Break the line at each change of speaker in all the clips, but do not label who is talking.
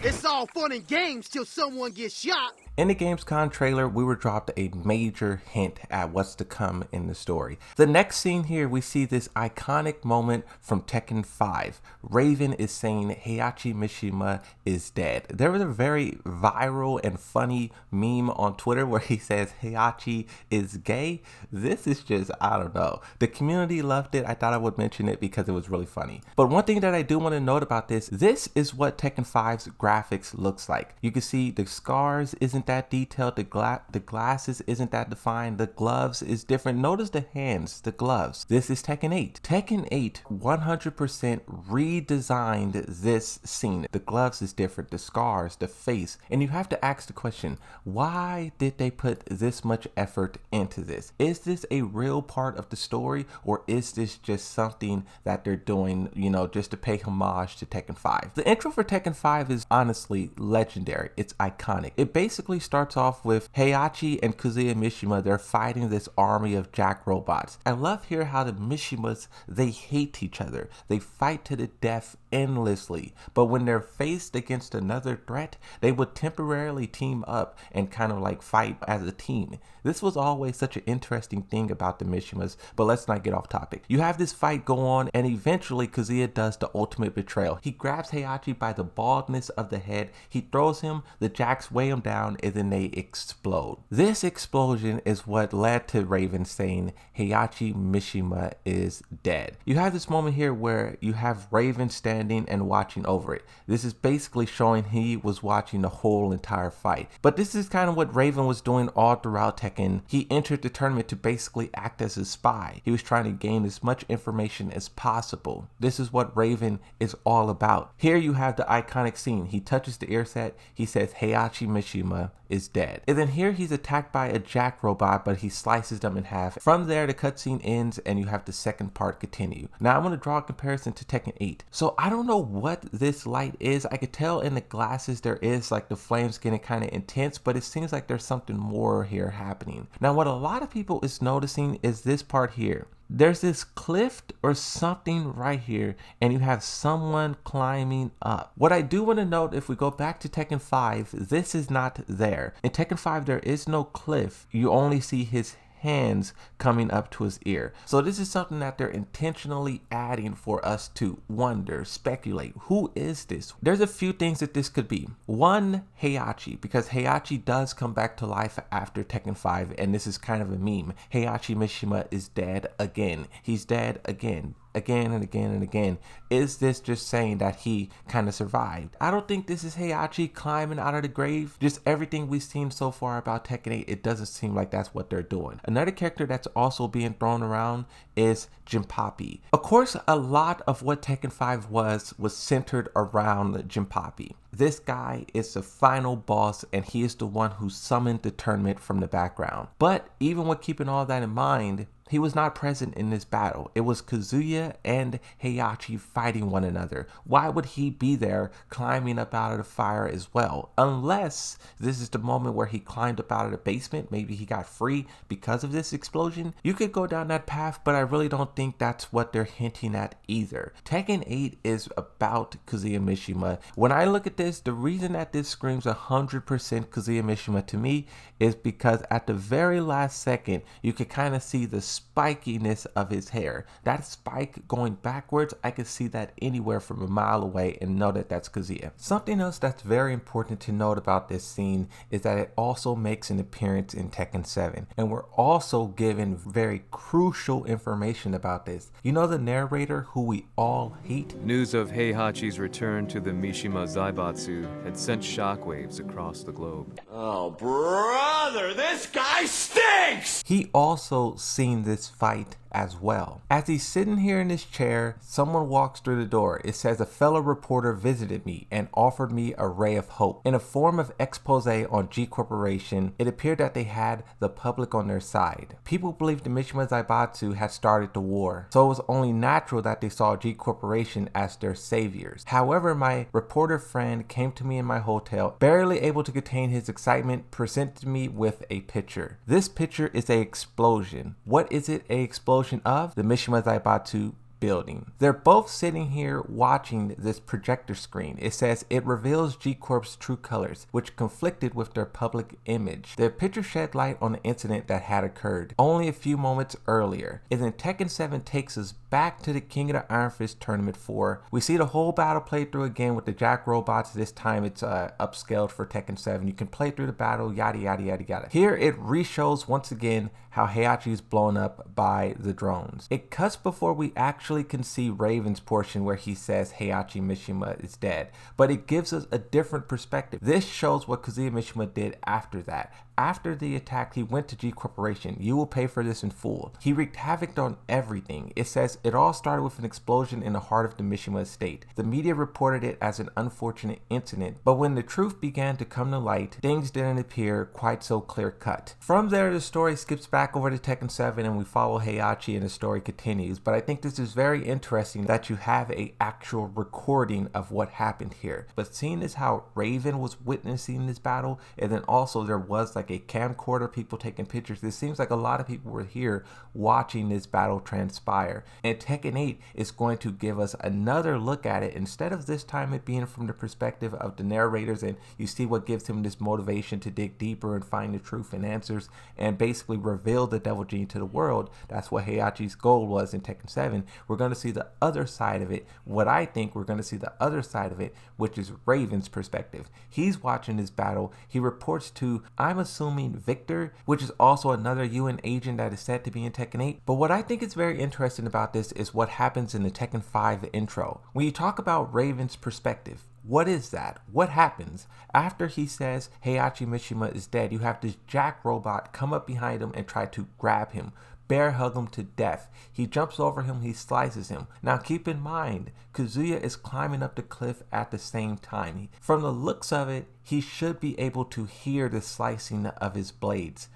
It's all fun and games till someone gets shot.
In the Gamescom trailer, we were dropped a major hint at what's to come in the story. The next scene here, we see this iconic moment from Tekken 5. Raven is saying Heihachi Mishima is dead. There was a very viral and funny meme on Twitter where he says Heihachi is gay. This is just, I don't know. The community loved it. I thought I would mention it because it was really funny. But one thing that I do want to note about this is what Tekken 5's graphics looks like. You can see the scars isn't that detailed, the glasses isn't that defined, the gloves is different. Notice the hands, the gloves. This is Tekken 8. Tekken 8 100% redesigned this scene. The gloves is different, the scars, the face, and you have to ask the question, why did they put this much effort into this? Is this a real part of the story, or is this just something that they're doing, you know, just to pay homage to Tekken 5? The intro for Tekken 5 is honestly legendary. It's iconic. It basically starts off with Heihachi and Kazuya Mishima. They're fighting this army of jack robots. I love here how the Mishimas, they hate each other. They fight to the death endlessly, but when they're faced against another threat, they would temporarily team up and kind of like fight as a team. This was always such an interesting thing about the Mishimas, but let's not get off topic. You have this fight go on, and eventually Kazuya does the ultimate betrayal. He grabs Heihachi by the baldness of the head, he throws him, the jacks weigh him down, and then they explode. This explosion is what led to Raven saying Heihachi Mishima is dead. You have this moment here where you have Raven standing and watching over it. This is basically showing he was watching the whole entire fight. But this is kind of what Raven was doing all throughout Tekken. He entered the tournament to basically act as a spy. He was trying to gain as much information as possible. This is what Raven is all about. Here you have the iconic scene. He touches the ear set. He says Heihachi Mishima is dead. And then here he's attacked by a jack robot, but he slices them in half. From there, the cutscene ends and you have the second part continue. Now I'm going to draw a comparison to Tekken 8. So I don't know what this light is. I could tell in the glasses there is like the flames getting kind of intense, but it seems like there's something more here happening. Now what a lot of people is noticing is this part here. There's this cliff or something right here, and you have someone climbing up. What I do want to note, if we go back to Tekken 5, this is not there. In Tekken 5, there is no cliff. You only see his hands coming up to his ear. So this is something that they're intentionally adding for us to wonder, speculate. Who is this? There's a few things that this could be. One, Heihachi, because Heihachi does come back to life after Tekken 5, and this is kind of a meme. Heihachi Mishima is dead again. He's dead again and again and again. Is this just saying that he kind of survived? I don't think this is Heihachi climbing out of the grave. Just everything we've seen so far about Tekken 8, it doesn't seem like that's what they're doing. Another character that's also being thrown around is Jinpapi. Of course, a lot of what Tekken 5 was centered around Jinpapi. This guy is the final boss, and he is the one who summoned the tournament from the background. But even with keeping all that in mind, he was not present in this battle. It was Kazuya and Heihachi fighting one another. Why would he be there climbing up out of the fire as well? Unless this is the moment where he climbed up out of the basement. Maybe he got free because of this explosion. You could go down that path, but I really don't think that's what they're hinting at either. Tekken 8 is about Kazuya Mishima. When I look at this, the reason that this screams 100% Kazuya Mishima to me is because at the very last second, you could kind of see the spikiness of his hair. That spike going backwards, I could see that anywhere from a mile away and know that that's Kazuya. Something else that's very important to note about this scene is that it also makes an appearance in Tekken 7, and we're also given very crucial information about this. You know the narrator who we all hate?
News of Heihachi's return to the Mishima Zaibatsu had sent shockwaves across the globe.
Oh, brother, this guy stinks!
He also seen this fight as well. As he's sitting here in his chair, someone walks through the door. It says a fellow reporter visited me and offered me a ray of hope. In a form of expose on G Corporation, it appeared that they had the public on their side. People believed the Mishima Zaibatsu had started the war, so it was only natural that they saw G Corporation as their saviors. However, my reporter friend came to me in my hotel, barely able to contain his excitement, presented me with a picture. This picture is an explosion. What is it an explosion of? The Mishima Zaibatsu building. They're both sitting here watching this projector screen. It says it reveals G-Corp's true colors, which conflicted with their public image. The picture shed light on the incident that had occurred only a few moments earlier. And then Tekken 7 takes us back to the King of the Iron Fist Tournament 4. We see the whole battle played through again with the Jack robots. This time it's upscaled for Tekken 7. You can play through the battle, yada yada yada yada. Here it re-shows once again how Heihachi is blown up by the drones. It cuts before we actually can see Raven's portion where he says Heihachi Mishima is dead, but it gives us a different perspective. This shows what Kazuya Mishima did after that. After the attack, he went to G Corporation. You will pay for this in full. He wreaked havoc on everything. It says it all started with an explosion in the heart of the Mishima estate. The media reported it as an unfortunate incident, but when the truth began to come to light, things didn't appear quite so clear cut. From there, the story skips back over to Tekken 7 and we follow Heihachi and the story continues, but I think this is very interesting that you have a actual recording of what happened here. But seeing as how Raven was witnessing this battle, and then also there was like a camcorder, people taking pictures, this seems like a lot of people were here watching this battle transpire. And Tekken 8 is going to give us another look at it, instead of this time it being from the perspective of the narrators, and you see what gives him this motivation to dig deeper and find the truth and answers and basically reveal the devil gene to the world. That's what Heihachi's goal was in Tekken 7. We're going to see the other side of it. What I think we're going to see the other side of it, which is Raven's perspective. He's watching this battle. He reports to, I'm assuming, Victor, which is also another UN agent that is said to be in Tekken 8. But what I think is very interesting about this is what happens in the Tekken 5 intro. When you talk about Raven's perspective, what is that? What happens? After he says Heihachi Mishima is dead, you have this Jack robot come up behind him and try to grab him, bear hug him to death. He jumps over him, he slices him. Now keep in mind, Kazuya is climbing up the cliff at the same time. From the looks of it, he should be able to hear the slicing of his blades.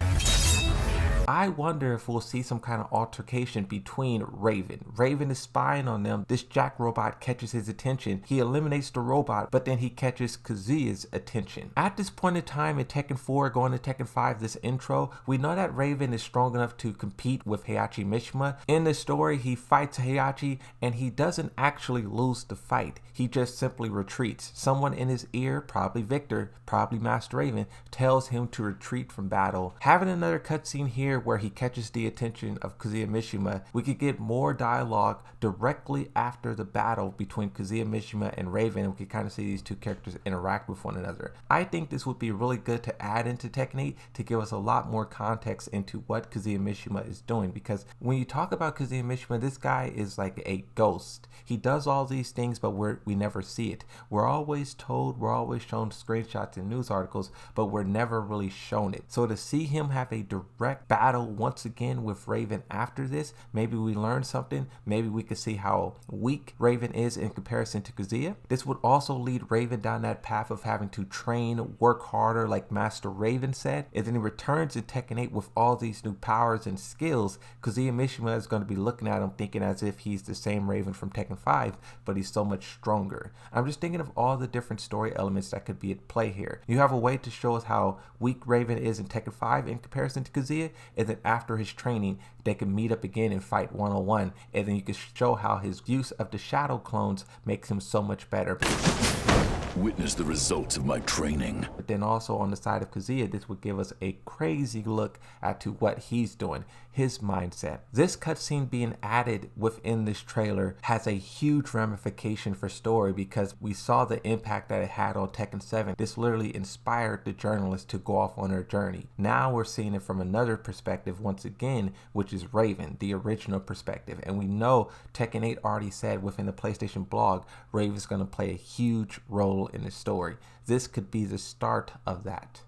I wonder if we'll see some kind of altercation between Raven. Raven is spying on them. This Jack robot catches his attention. He eliminates the robot, but then he catches Kazuya's attention. At this point in time in Tekken 4 going to Tekken 5, this intro, we know that Raven is strong enough to compete with Heihachi Mishima. In the story, he fights Heihachi and he doesn't actually lose the fight. He just simply retreats. Someone in his ear, probably Victor, probably Master Raven, tells him to retreat from battle. Having another cutscene here where he catches the attention of Kazuya Mishima, we could get more dialogue directly after the battle between Kazuya Mishima and Raven, and we could kind of see these two characters interact with one another. I think this would be really good to add into Tekken 8 to give us a lot more context into what Kazuya Mishima is doing, because when you talk about Kazuya Mishima, this guy is like a ghost. He does all these things, but we never see it. We're always told, we're always shown screenshots and news articles, but we're never really shown it. So to see him have a direct battle once again with Raven after this, maybe we learn something. Maybe we could see how weak Raven is in comparison to Kazuya. This would also lead Raven down that path of having to train, work harder like Master Raven said, and then he returns in Tekken 8 with all these new powers and skills. Kazuya Mishima is going to be looking at him thinking as if he's the same Raven from Tekken 5, but he's so much stronger. I'm just thinking of all the different story elements that could be at play here. You have a way to show us how weak Raven is in Tekken 5 in comparison to Kazuya, and then after his training they can meet up again and fight one-on-one, and then you can show how his use of the shadow clones makes him so much better.
Witness the results of my training.
But then also on the side of Kazuya, this would give us a crazy look at to what he's doing, his mindset. This cutscene being added within this trailer has a huge ramification for story, because we saw the impact that it had on Tekken 7. This literally inspired the journalists to go off on their journey. Now we're seeing it from another perspective once again, which is Raven, the original perspective. And we know Tekken 8 already said within the PlayStation blog, Raven's going to play a huge role in the story. This could be the start of that.